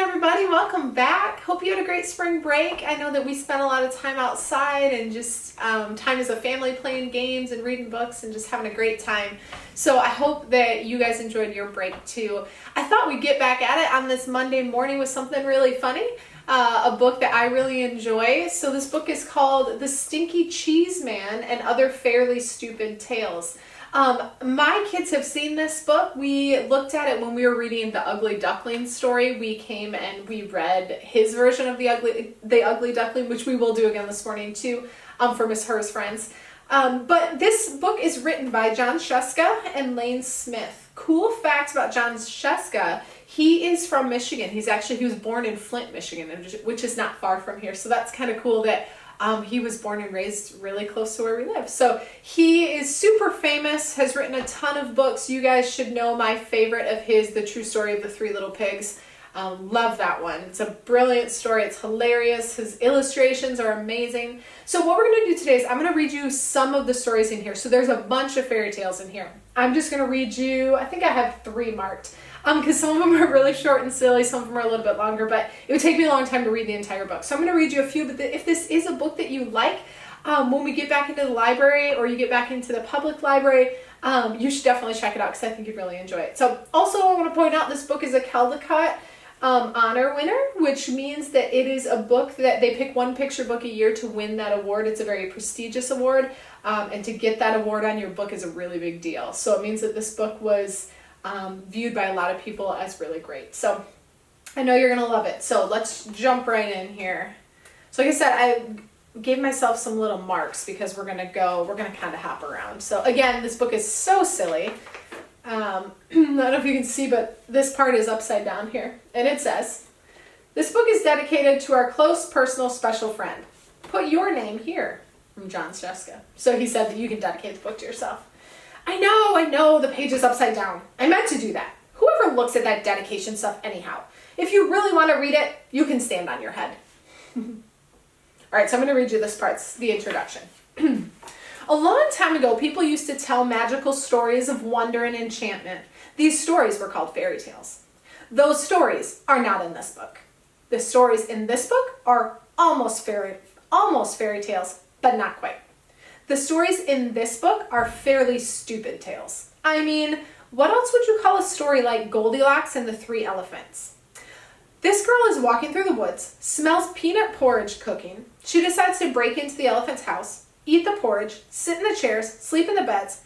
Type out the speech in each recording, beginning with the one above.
everybody, welcome back. Hope you had a great spring break. I know that we spent a lot of time outside and just time as a family playing games and reading books and just having a great time. So I hope that you guys enjoyed your break too. I thought we'd get back at it on this Monday morning with something really funny, a book that I really enjoy. So this book is called 'The Stinky Cheese Man and Other Fairly Stupid Tales. My kids have seen this book. We looked at it when we were reading the Ugly Duckling story. We came and we read his version of the Ugly Duckling, which we will do again this morning too, for Miss Her's friends. But this book is written by John Sheska and Lane Smith. Cool facts about John Sheska: he is from Michigan. He was born in Flint, Michigan, which is not far from here. So that's kind of cool that he was born and raised really close to where we live. So he is super famous, has written a ton of books. You guys should know my favorite of his, The True Story of the Three Little Pigs. Love that one. It's a brilliant story. It's hilarious. His illustrations are amazing. So what we're going to do today is I'm going to read you some of the stories in here. So there's a bunch of fairy tales in here. I'm just going to read you, I think I have 3 marked. Because some of them are really short and silly, some of them are a little bit longer, but it would take me a long time to read the entire book. So I'm going to read you a few, but if this is a book that you like, when we get back into the library or you get back into the public library, you should definitely check it out because I think you'd really enjoy it. So also I want to point out this book is a Caldecott honor winner, which means that it is a book that they pick one picture book a year to win that award. It's a very prestigious award, and to get that award on your book is a really big deal. So it means that this book was viewed by a lot of people as really great. So I know you're going to love it. So let's jump right in here. So like I said, I gave myself some little marks because we're going to kind of hop around. So again, this book is so silly. I don't know if you can see, but this part is upside down here. And it says, "This book is dedicated to our close, personal, special friend. Put your name here," from John Sheska. So he said that you can dedicate the book to yourself. I know, the page is upside down. I meant to do that. Whoever looks at that dedication stuff anyhow. If you really want to read it, you can stand on your head. All right, so I'm going to read you this part, the introduction. "A long time ago, people used to tell magical stories of wonder and enchantment. These stories were called fairy tales. Those stories are not in this book. The stories in this book are almost fairy tales, but not quite. The stories in this book are fairly stupid tales. I mean, what else would you call a story like Goldilocks and the 3 Elephants? This girl is walking through the woods, smells peanut porridge cooking. She decides to break into the elephant's house, eat the porridge, sit in the chairs, sleep in the beds.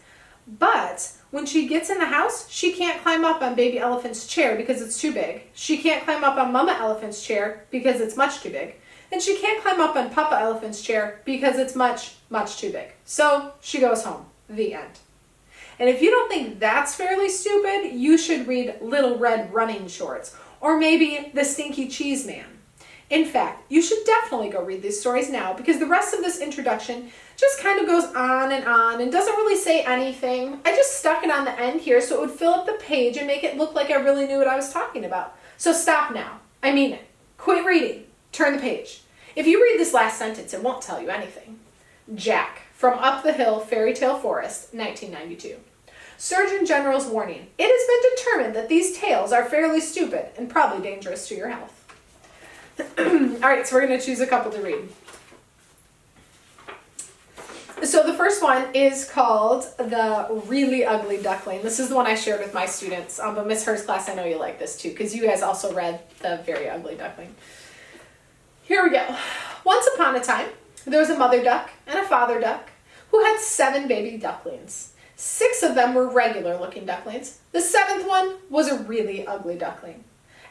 But when she gets in the house, she can't climb up on baby elephant's chair because it's too big. She can't climb up on mama elephant's chair because it's much too big. And she can't climb up on Papa Elephant's chair because it's much, much too big. So she goes home." The end. And if you don't think that's fairly stupid, you should read Little Red Running Shorts, or maybe The Stinky Cheese Man. In fact, you should definitely go read these stories now because the rest of this introduction just kind of goes on and doesn't really say anything. I just stuck it on the end here so it would fill up the page and make it look like I really knew what I was talking about. So stop now. I mean it. Quit reading. Turn the page. If you read this last sentence, it won't tell you anything. Jack, from Up the Hill, Fairy Tale Forest, 1992. "Surgeon General's warning. It has been determined that these tales are fairly stupid and probably dangerous to your health." All right, so we're going to choose a couple to read. So the first one is called The Really Ugly Duckling. This is the one I shared with my students, but Miss Her's class, I know you like this too, because you guys also read The Very Ugly Duckling. Here we go. Once upon a time, there was a mother duck and a father duck who had 7 baby ducklings. 6 of them were regular-looking ducklings. The 7th one was a really ugly duckling.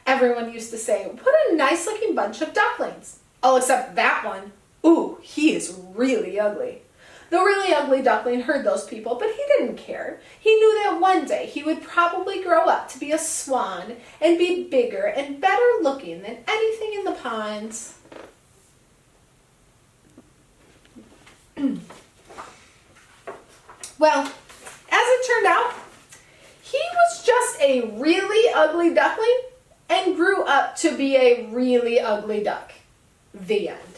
Everyone used to say, "What a nice-looking bunch of ducklings." All except that one. "Ooh, he is really ugly." The really ugly duckling heard those people, but he didn't care. He knew that one day he would probably grow up to be a swan and be bigger and better looking than anything in the ponds. Well, as it turned out, he was just a really ugly duckling and grew up to be a really ugly duck. The end.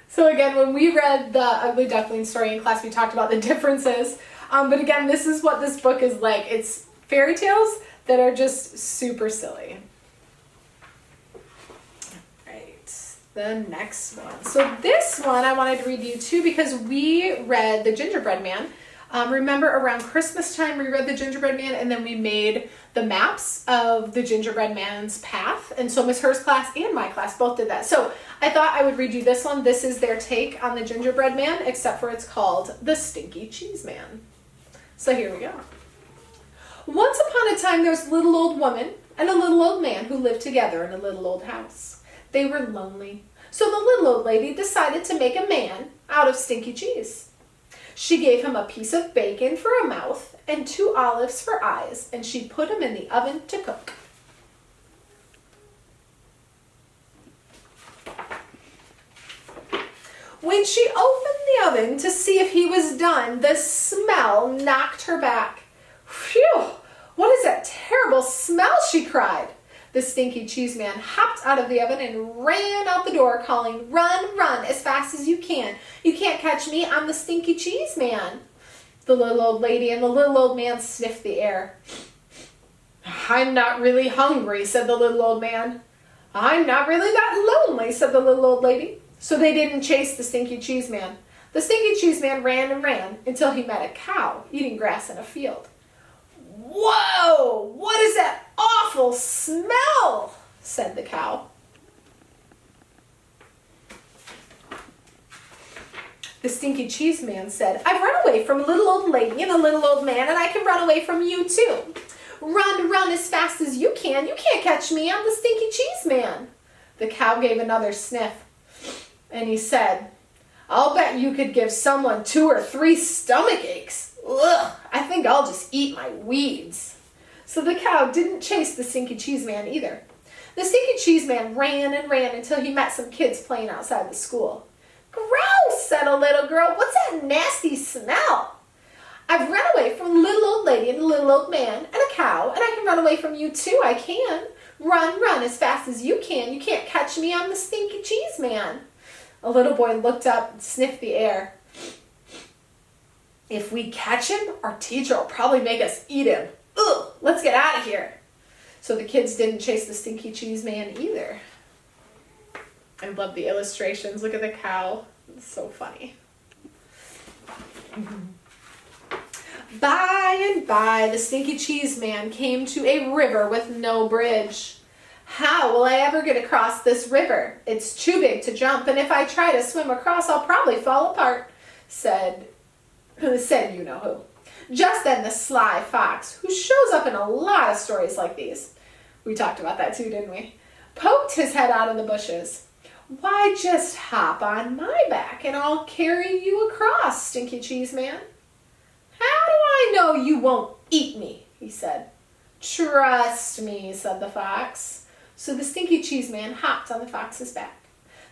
So again, when we read the Ugly Duckling story in class, we talked about the differences. But again, this is what this book is like. It's fairy tales that are just super silly. The next one. So this one I wanted to read you too because we read The Gingerbread Man. Remember around Christmas time we read The Gingerbread Man and then we made the maps of the Gingerbread Man's path. And so Miss Her's class and my class both did that. So I thought I would read you this one. This is their take on the Gingerbread Man, except for it's called The Stinky Cheese Man. So here we go. Once upon a time there was a little old woman and a little old man who lived together in a little old house. They were lonely, so the little old lady decided to make a man out of stinky cheese. She gave him a piece of bacon for a mouth and 2 olives for eyes, and she put him in the oven to cook. When she opened the oven to see if he was done, the smell knocked her back. Phew! What is that terrible smell? She cried. The stinky cheese man hopped out of the oven and ran out the door calling, "Run, run, as fast as you can. You can't catch me, I'm the stinky cheese man." The little old lady and the little old man sniffed the air. "I'm not really hungry," said the little old man. "I'm not really that lonely," said the little old lady. So they didn't chase the stinky cheese man. The stinky cheese man ran and ran until he met a cow eating grass in a field. "Whoa! What is that awful smell?" said the cow. The stinky cheese man said, "I've run away from a little old lady and a little old man, and I can run away from you too. Run, run as fast as you can. You can't catch me. I'm the stinky cheese man." The cow gave another sniff, and he said, "I'll bet you could give someone 2 or 3 stomach aches. Ugh, I think I'll just eat my weeds." So the cow didn't chase the stinky cheese man either. The stinky cheese man ran and ran until he met some kids playing outside the school. "Gross," said a little girl. "What's that nasty smell?" "I've run away from a little old lady and a little old man and a cow, and I can run away from you too, I can. Run, run as fast as you can. You can't catch me, I'm the stinky cheese man." A little boy looked up and sniffed the air. "If we catch him, our teacher will probably make us eat him. Ugh, let's get out of here." So the kids didn't chase the stinky cheese man either. I love the illustrations. Look at the cow. It's so funny. By and by, the stinky cheese man came to a river with no bridge. "How will I ever get across this river? It's too big to jump, and if I try to swim across, I'll probably fall apart," said you-know-who. Just then the sly fox, who shows up in a lot of stories like these, we talked about that too, didn't we, poked his head out of the bushes. "Why, just hop on my back and I'll carry you across, stinky cheese man." "How do I know you won't eat me?" he said. "Trust me," said the fox. So the stinky cheese man hopped on the fox's back.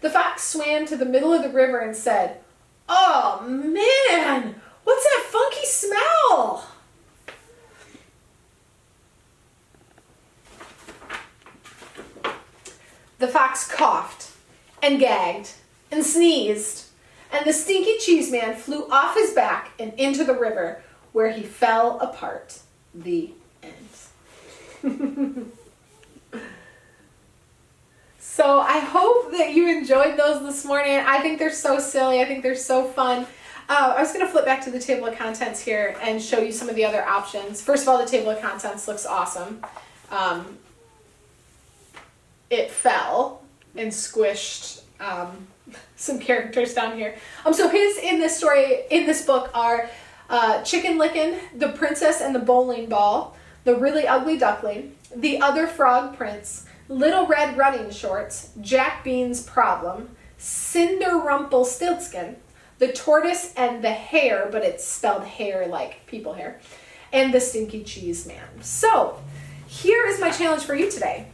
The fox swam to the middle of the river and said, "Oh man, what's that funky smell?" The fox coughed and gagged and sneezed, and the stinky cheese man flew off his back and into the river, where he fell apart. The end. So I hope that you enjoyed those this morning. I think they're so silly. I think they're so fun. I was going to flip back to the table of contents here and show you some of the other options. First of all, the table of contents looks awesome. It fell and squished some characters down here. So his in this story, in this book, are Chicken Licken, the Princess and the Bowling Ball, the Really Ugly Duckling, the Other Frog Prince, Little Red Running Shorts, Jack Bean's Problem, Cinderrumpelstiltskin, the Tortoise and the Hare, but it's spelled hair like people hair, and the Stinky Cheese Man. So here is my challenge for you today.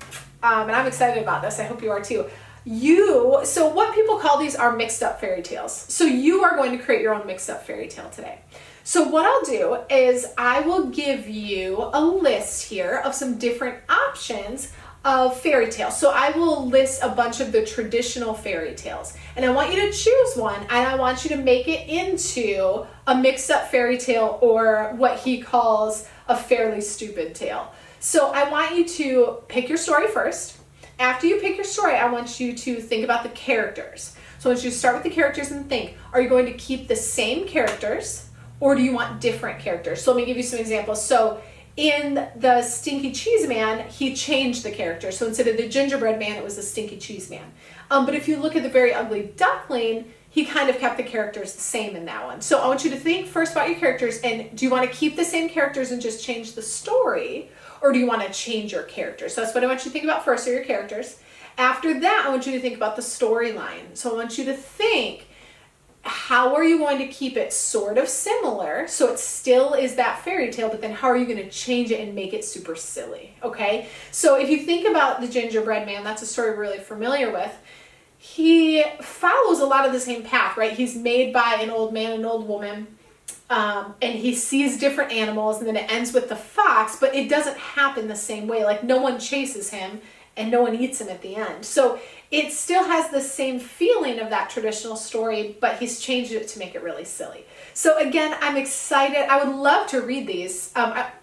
And I'm excited about this. I hope you are too. So what people call these are mixed up fairy tales. So you are going to create your own mixed up fairy tale today. So what I'll do is I will give you a list here of some different options of fairy tales. So I will list a bunch of the traditional fairy tales, and I want you to choose one, and I want you to make it into a mixed up fairy tale, or what he calls a fairly stupid tale. So I want you to pick your story first. After you pick your story, I want you to think about the characters. So I want you to start with the characters and think, are you going to keep the same characters or do you want different characters? So let me give you some examples. So in the Stinky Cheese Man, he changed the character. So instead of the gingerbread man, it was the Stinky Cheese Man. But if you look at the Very Ugly Duckling, he kind of kept the characters the same in that one. So I want you to think first about your characters, and do you want to keep the same characters and just change the story, or do you want to change your characters? So that's what I want you to think about first, are your characters. After that, I want you to think about the storyline. So I want you to think, how are you going to keep it sort of similar so it still is that fairy tale, but then how are you going to change it and make it super silly? Okay, so if you think about the gingerbread man, that's a story we're really familiar with. He follows a lot of the same path, right? He's made by an old man and an old woman, and he sees different animals, and then it ends with the fox, but it doesn't happen the same way. Like, no one chases him and no one eats him at the end. So it still has the same feeling of that traditional story, but he's changed it to make it really silly. So again, I'm excited. I would love to read these.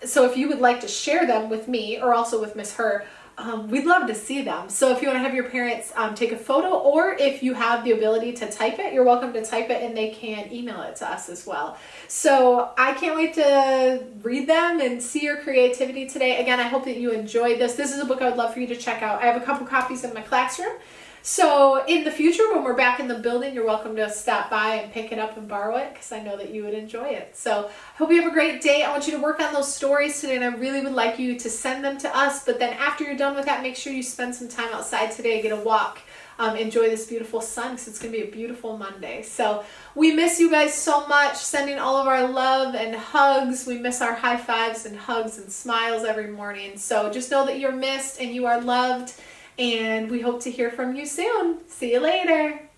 So if you would like to share them with me or also with Miss Her, we'd love to see them. So if you want to have your parents take a photo, or if you have the ability to type it, you're welcome to type it and they can email it to us as well. So I can't wait to read them and see your creativity today. Again, I hope that you enjoyed this. This is a book I would love for you to check out. I have a couple copies in my classroom. So in the future, when we're back in the building, you're welcome to stop by and pick it up and borrow it, because I know that you would enjoy it. So I hope you have a great day. I want you to work on those stories today, and I really would like you to send them to us. But then after you're done with that, make sure you spend some time outside today, get a walk, enjoy this beautiful sun, because it's going to be a beautiful Monday. So we miss you guys so much, sending all of our love and hugs. We miss our high fives and hugs and smiles every morning. So just know that you're missed and you are loved. And we hope to hear from you soon. See you later.